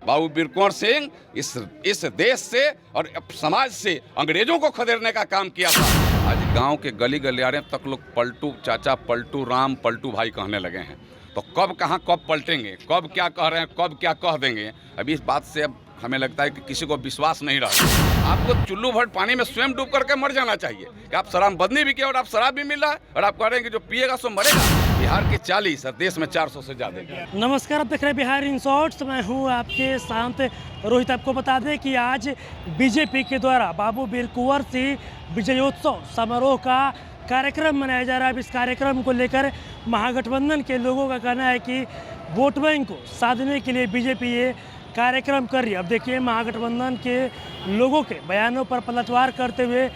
बाबू बीर कुंवर सिंह इस देश से और समाज से अंग्रेजों को खदेड़ने का काम किया था। आज गांव के गली गलियारे तक लोग पलटू चाचा, पलटू राम, पलटू भाई कहने लगे हैं। तो कब कहाँ कब पलटेंगे, कब क्या कह रहे हैं, कब क्या कह देंगे, अभी इस बात से अब हमें लगता है कि किसी को विश्वास नहीं रहा। आपको चुल्लू भर पानी में स्वयं डूब करके मर जाना चाहिए कि आप शराबबंदी भी किए और आप शराब भी मिल रहा है और आप कह रहे हैं कि जो पिएगा सो मरेगा। बिहार की 40 और देश में 400 से ज़्यादा। नमस्कार, आप देख रहे हैं बिहार इन शॉर्ट्स। मैं हूं आपके साथ रोहित। आपको बता दें कि आज बीजेपी के द्वारा बाबू बीर कुंवर सिंह विजयोत्सव समारोह का कार्यक्रम मनाया जा रहा है। अब इस कार्यक्रम को लेकर महागठबंधन के लोगों का कहना है कि वोट बैंक को साधने के लिए बीजेपी ये कार्यक्रम कर रही है। अब देखिए, महागठबंधन के लोगों के बयानों पर पलटवार करते हुए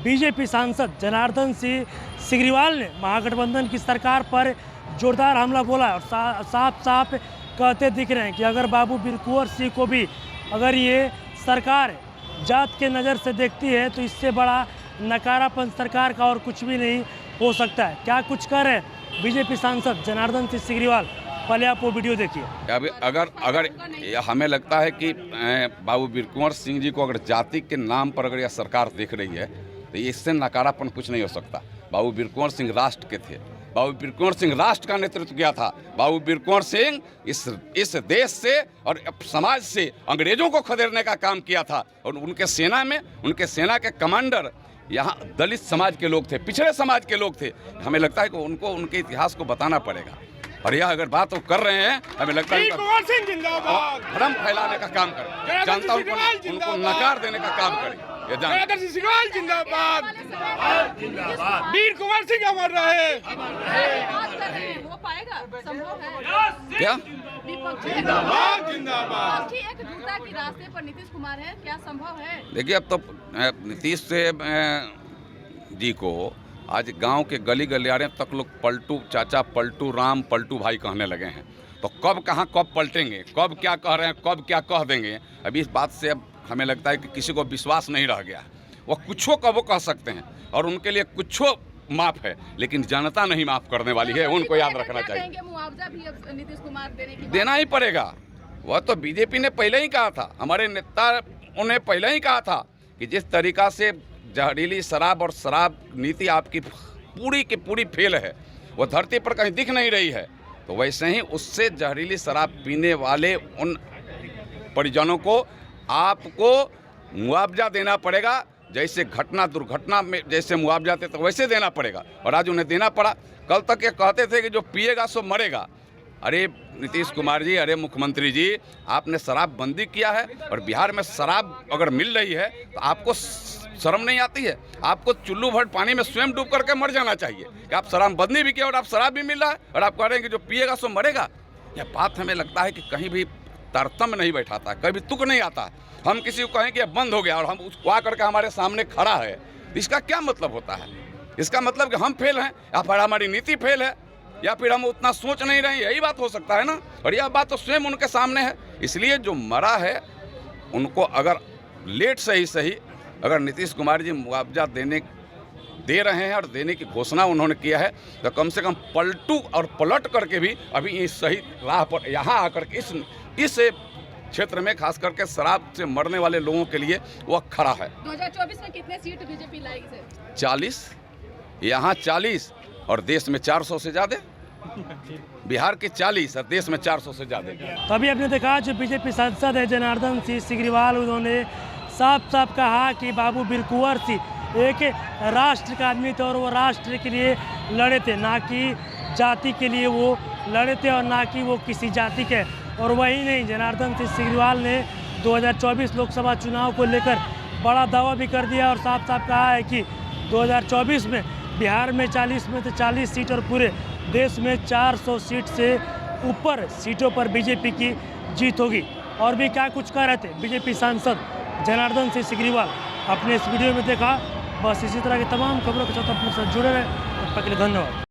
बीजेपी सांसद जनार्दन सिंह सिग्रीवाल ने महागठबंधन की सरकार पर जोरदार हमला बोला और साफ साफ कहते दिख रहे हैं कि अगर बाबू बीर कुंवर सिंह को भी अगर ये सरकार जात के नज़र से देखती है तो इससे बड़ा नकारापन सरकार का और कुछ भी नहीं हो सकता है। क्या कुछ कर रहे हैं बीजेपी सांसद जनार्दन सिंह सिग्रीवाल, पहले आप वो वीडियो देखिए। अभी अगर हमें लगता है कि बाबू बीर कुंवर सिंह जी को अगर जाति के नाम पर अगर यह सरकार देख रही है तो इससे नकारापन कुछ नहीं हो सकता। बाबू बीर कुंवर सिंह राष्ट्र के थे, बाबू बीर कुंवर सिंह राष्ट्र का नेतृत्व किया था। बाबू बीर कुंवर सिंह इस देश से और समाज से अंग्रेजों को खदेड़ने का काम किया था और उनके सेना के कमांडर यहाँ दलित समाज के लोग थे, पिछड़े समाज के लोग थे। हमें लगता है कि उनको उनके इतिहास को बताना पड़ेगा और यह अगर बात वो कर रहे हैं, हमें लगता है भ्रम फैलाने का काम करें, जनता उनको नकार देने का काम करें। जिंदाबाद, बीर कुंवर सिंह अमर रहे। वो पाएगा, संभव है क्या? जिंदाबाद जिंदाबाद। एकजुटता के रास्ते पर नीतीश कुमार है, क्या संभव है? देखिए, अब तो नीतीश जी को आज गांव के गली गलियारे तक लोग पलटू चाचा, पलटू राम, पलटू भाई कहने लगे हैं। तो कब कहाँ कब पलटेंगे, कब क्या कह रहे हैं, कब क्या कह देंगे, अभी इस बात से अब हमें लगता है कि किसी को विश्वास नहीं रह गया। वो कुछो का वो कह सकते हैं और उनके लिए कुछो माफ है, लेकिन जनता नहीं माफ करने वाली है। उनको याद रखना चाहिए। मुआवजा भी अब नीतीश कुमार देना ही पड़ेगा। वह तो बीजेपी ने पहले ही कहा था, हमारे नेताओं ने पहले ही कहा था कि जिस तरीका से जहरीली शराब और शराब नीति आपकी पूरी की पूरी फेल है, वो धरती पर कहीं दिख नहीं रही है, तो वैसे ही उससे जहरीली शराब पीने वाले उन परिजनों को आपको मुआवजा देना पड़ेगा। जैसे घटना दुर्घटना में जैसे मुआवजा देते तो वैसे देना पड़ेगा और आज उन्हें देना पड़ा। कल तक ये कहते थे कि जो पिएगा सो मरेगा। अरे नीतीश कुमार जी, अरे मुख्यमंत्री जी, आपने शराबबंदी किया है और बिहार में शराब अगर मिल रही है तो आपको शर्म नहीं आती है? आपको चुल्लू भर पानी में स्वयं डूब करके मर जाना चाहिए कि आप शराबबंदी भी किया और आप शराब भी मिल रहा है और आप कह रहे हैं कि जो पिएगा सो मरेगा। यह बात हमें लगता है कि कहीं भी तारतम्य नहीं बैठाता, कभी तुक नहीं आता। हम किसी को कहें कि यह बंद हो गया और हम उसको आ करके हमारे सामने खड़ा है, इसका क्या मतलब होता है? इसका मतलब कि हम फेल हैं या फिर हमारी नीति फेल है या फिर हम उतना सोच नहीं रहे हैं, यही बात हो सकता है ना। और यह बात तो स्वयं उनके सामने है। इसलिए जो मरा है उनको अगर लेट से ही सही अगर नीतीश कुमार जी मुआवजा दे रहे हैं और देने की घोषणा उन्होंने किया है तो कम से कम पलटू और पलट करके भी अभी इस सही राह पर यहाँ आकर के इस क्षेत्र में खास करके शराब से मरने वाले लोगों के लिए वह खड़ा है। 2024 में कितने सीट बीजेपी लाएगी? 40, यहाँ 40 और देश में 400 से ज़्यादा। बिहार के 40 और देश में 400 से ज़्यादा। तो अभी आपने देखा जो बीजेपी सांसद है जनार्दन सिंह सिग्रीवाल, उन्होंने साफ साफ कहा कि बाबू बीर कुंवर सिंह एक राष्ट्र का आदमी थे और वो राष्ट्र के लिए लड़े थे, ना कि जाति के लिए वो लड़े थे और ना कि वो किसी जाति के। और वही नहीं, जनार्दन सिंह सिग्रीवाल ने 2024 लोकसभा चुनाव को लेकर बड़ा दावा भी कर दिया और साफ साफ कहा है कि 2024 में बिहार में 40 में तो 40 सीट और पूरे देश में 400 सीट से ऊपर सीटों पर बीजेपी की जीत होगी। और भी क्या कुछ कह रहे थे बीजेपी सांसद जनार्दन सिंह सिग्रीवाल, अपने इस वीडियो में देखा। बस इसी तरह की तमाम खबरों के साथ अपने साथ जुड़े रहे। तब तक के लिए धन्यवाद।